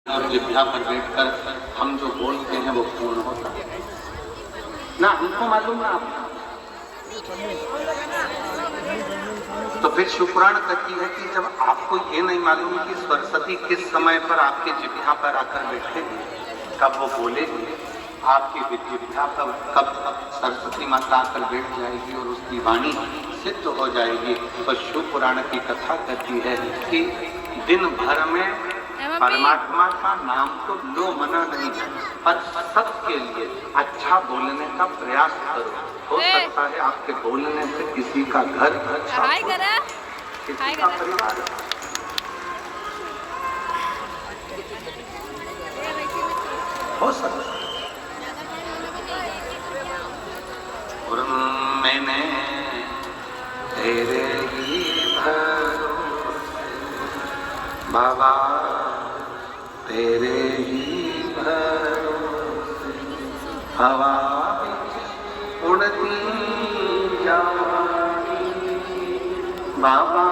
और जिह्वा पर बैठकर हम जो बोलते हैं वो पूर्ण होता है ना, हमको मालूम ना आपको। तो फिर शिवपुराण कहती है कि जब आपको ये नहीं मालूम कि सरस्वती किस समय पर आपके जिह्वा पर आकर बैठेगी, कब वो बोलेगी, आपकी जिह्वा पर कब सरस्वती माता आकर बैठ जाएगी और उसकी वाणी सिद्ध हो जाएगी, तो शिवपुराण की कथा कहती है कि दिन भर में परमात्मा का नाम तो लो मना नहीं है, पर सत के लिए अच्छा बोलने का प्रयास करो। हो सकता है आपके बोलने से किसी का घर अच्छा हो, किसी का परिवार हो सकता है। और मैंने तेरे ही भरोसे बाबा, तेरे ही भरोसे हवा उड़ती जाऊंगी बाबा।